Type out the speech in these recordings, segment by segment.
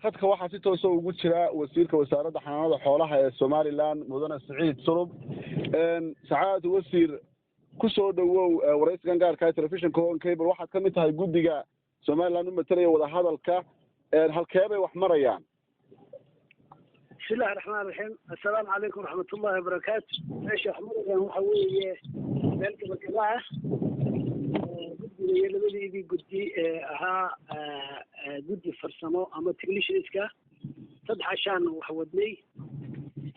khadka waxaa si toos ah ugu jira wasiirka wasaaradda xanaanada xoolaha ee Somaliland mudane Saciid Sulub saacad wasiir ku soo dhawow waraysigan gaarka telefishinka Hon Cable waxaad ka mid tahay guddiga Somaliland u matalaya wada hadalka halkee bay wax marayaan بسم الله الرحمن الرحيم السلام عليكم ورحمة الله وبركاته ايش احمد وحوي ذلك بالقراءة قدي قدي ها قدي فرسمو اما تكنيشنسكا صدح عشان وحودني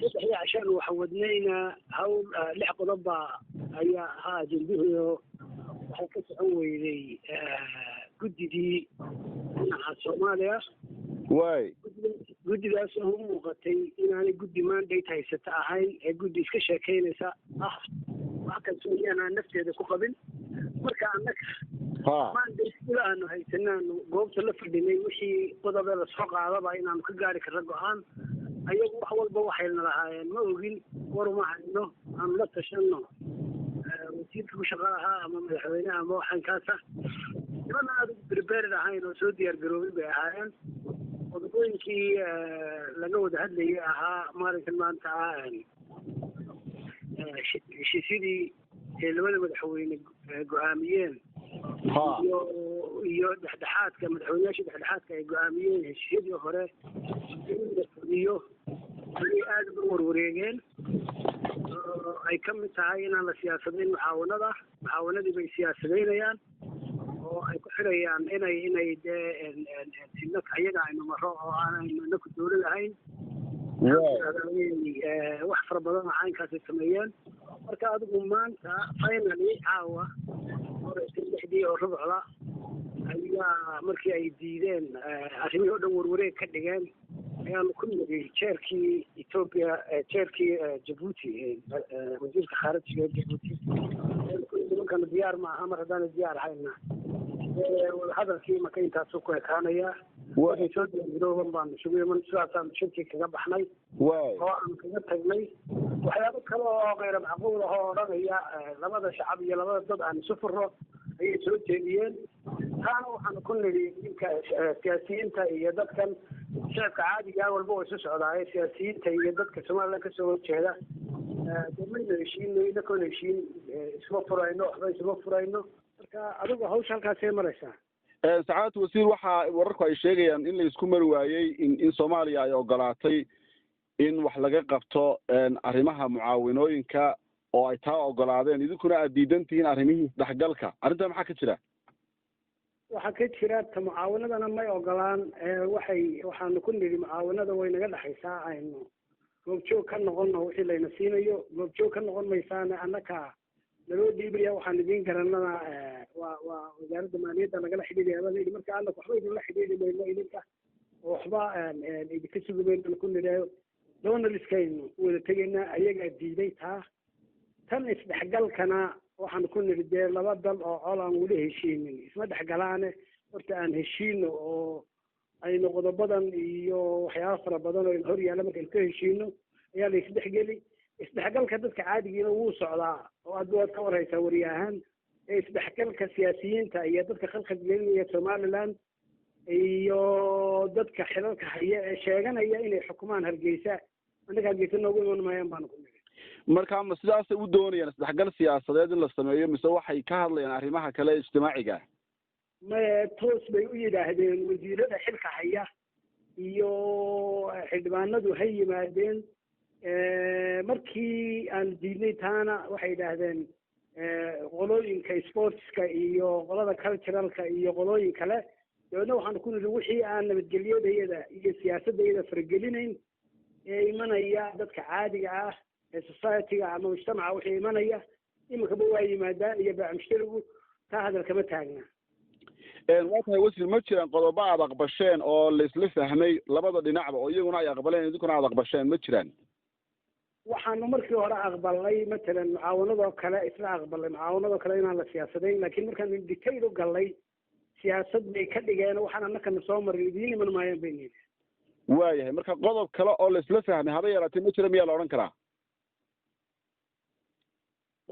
صدح هي عشان وحودنينا هاو لحق ضبا هي ها جنبه وحكت عوي قدي دي مع صوماليا واي guddigaas oo muuqatay inaanay guddi mandate haysata ahayn ee guddi iska sheekeynaysa wax kalsooniyana nafteeda ku qabin marka annaga mandate ila aanu haysanaano goobta la fadhinay wixii qodobada la soo qaadaba inaanu ka gaari karno go'aan ayagu wax walba waxayna lahaayeen ma ogin waruma hayno aan la tashano wasiirka ku shaqaalaha ama madaxweynaha ama waxaan kaasa inana aad prepared ahayn oo soo diyaar garoobay bay ahaayeen qodobooyinkii laga wada hadlayay ahaa maalinkan maanta heshiisyadii labada madaxweyne go'aamiyeen iyo dhexdhexaadka madaxweynayaasha dhexdhexaadka ay go'aamiyeen heshiisyadii hore in la fuliyo ayay aad uga warwareegeen ay ka mid tahay inaan la siyaasadayn mucaawanadii bay siyaasadaynayaan oo ay ku xirayaan inay sinaka ayaga aynu maro oo aanaynu inaku dowlad ahayn wax fara badan oo caynkaasay sameeyeen marka adigu maanta finally caawa lixdii oo rubcla ayaa markii ay diideen arrimihii oo dhan warwareeg ka dhigeen ayaanu ku nagay jeerkii Ethiopia jeerkii Djibouti wasiirka khaarijiga Djibouti nimankan diyaar ma aha mar haddaan diyaar ahayna hadalkii marka intaas ku ekaanaya waxay soo diyaargarooban baan sugeeyay sidaasaan shirkii kaga baxnay oo aan kaga tagnay waxyaabo kale oo qeyr macquul ah oo odhanaya labada shacab iyo labada dad aan isu furo ayay soo jeediyeen taana waxaan ku nidhi ninka siyaasiyiinta iyo dadkan shacabka caadiga walba way soo socdaayeen siyaasiyiinta iyo dadka Soomaaliland ka soo horjeeda dowladda heshiinayna koo heshiin isma furayno waxba isma furayno marka adigu hawsha halkaas ay maraysaa saacad wasiir waxa wararku ay sheegayaan in la isku mari waayay in Soomaaliya ay ogolaatay in wax laga qabto arrimaha mucaawinooyinka oo ay taa ogolaadeen idinkuna aad diidantihiin arrimihii dhaxgalka arrinta maxaa ka jira waxa ka jira mucaawanadana may ogolaan waxaanu ku nidhi mucaawanada way naga dhaxaysaa aynu goobjoog ka noqono wixii layna siinayo goobjoog ka noqon maysaana annaka loo dhiibaya waxaan idin garanana waa wasaaradda maaliyadda lagala xidhiidhaya baa layidhi marka annaka waxba idinla xidhiidhi mayno idinka oo waxba idinka sugi mayno ku nidhayo donaliskaynu wada tegaynaa ayagaa diiday tan isdhexgalkana waxaan ku nidhi dee laba dal oo col aan weli heshiinin isma dhexgalaane horta aan heshiino oo aynu qodobadan iyo waxyaaba fara badan oo hor yaalla markaynu ka heshiino ayaa la isdhexgeli isdhexgalka dadka caadigiina wuu socdaa oo aad waad ka warhaysaa wari ahaan isdhexgalka siyaasiyiinta iyo dadka khalkhal gelinaya Somaliland iyo dadka xilalka haya ee sheeganaya inay xukumaan Hargeysa annaga Hargeysa noogu iman maayaan baan ku nidhi marka ma sidaas u doonayaan isdhexgal siyaasadeed in la sameeyo mise waxay ka hadlayaan arrimaha kale ee ijtimaaciga ma toos bay u yidhaahdeen wasiirada xilka haya iyo xildhibaanadu hay yimaadeen markii aan diidnay taana waxay yidhaahdeen qolooyinka sportska iyo qolada culturalka iyo qolooyin kale dabeedna waxaan ku nidhi wixii aan nabadgelyadayada iyo siyaasadayada faragelinayn ee imanaya dadka caadiga ah ee society-ga ama mujtamaca wixii imanaya iminkaba waa yimaadaan iyo baamushtarigu taa hadal kama taagna waa tahay wasiir ma jiraan qodobo aad aqbasheen oo la isla fahmay labada dhinacba oo iyaguna ay aqbaleen idinkuna aad aqbasheen ma jiraan waxaanu markii hore aqbalnay matalan mucaawanadoo kale isla aqbalnay mucaawanadoo kale inaan la siyaasadayn laakiin markaan detail u gallay siyaasad bay ka dhigeen waxaan annakana soo marin idiin iman maayaan bay nidhi waayahay marka qodob kale oo la isla fahmay haba yaraatee ma jira miyaa la odhan karaa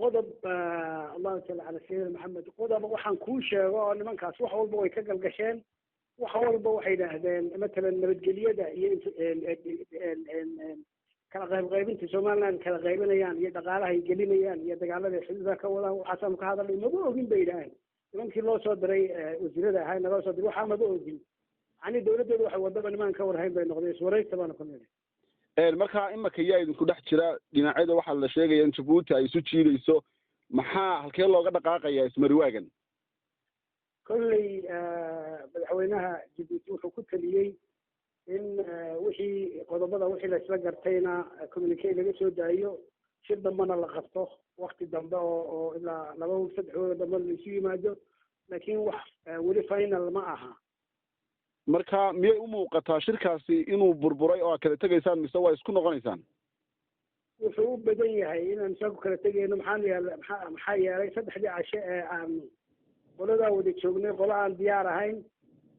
qodob allahuma salli cala sayidina maxamed qodob waxaan kuu sheego oo nimankaas wax walba way ka galgasheen wax walba waxay yidhaahdeen matalan nabadgelyada iyo kala qaybinta somaliland kala qaybinayaan iyo dhaqaalaha ay gelinayaan iyo dagaalada xidida ka wadaan waxaasaanu ka hadalnay maba ogin bay yidhaaheen nimankii loo soo diray wasiirada ahaa naloo soo diray waxaa maba ogin yani dawladdeedu waxay wadaba nimaan ka warhayn bay noqdeen iswaraysta baana ku nidhi marka imaka yaa idinku dhex jira dhinacyada waxaa la sheegaya in jabuuti ay isu jiidayso maxaa halkee looga dhaqaaqaya ismariwaagan kolley madaxweynaha jabuuti wuxuu ku taliyey in wixii qodobada wixii la isla gartayna communique laga soo daayo shir dambana la qabto wakti dambe oo ilaa 2 week 3 week dambe la isu yimaado laakiin wax weli final ma aha marka miyay u muuqataa shirkaasi inuu burburay oo aad kala tegaysaan mise waa isku noqonaysaan wuxuu u badan yahay inaan isagu kala tegayno maxaa yeelay 3 cashe ee aan qoladaa wada joognay qola aan diyaar ahayn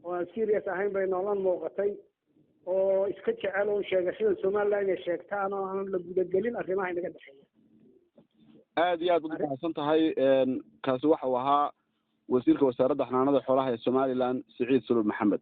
oo aan serious ahayn bay noolan muuqatay oo iska jecel oo sheegashada somaliland inay sheegtaan oo aan la gudagelin arrimaha inaga dhexeeya aad iyo aad u mahadsan tahay kaasi waxa uu ahaa wasiirka wasaaradda xanaanada xoolaha ee somaliland Siciid Sulub Maxamed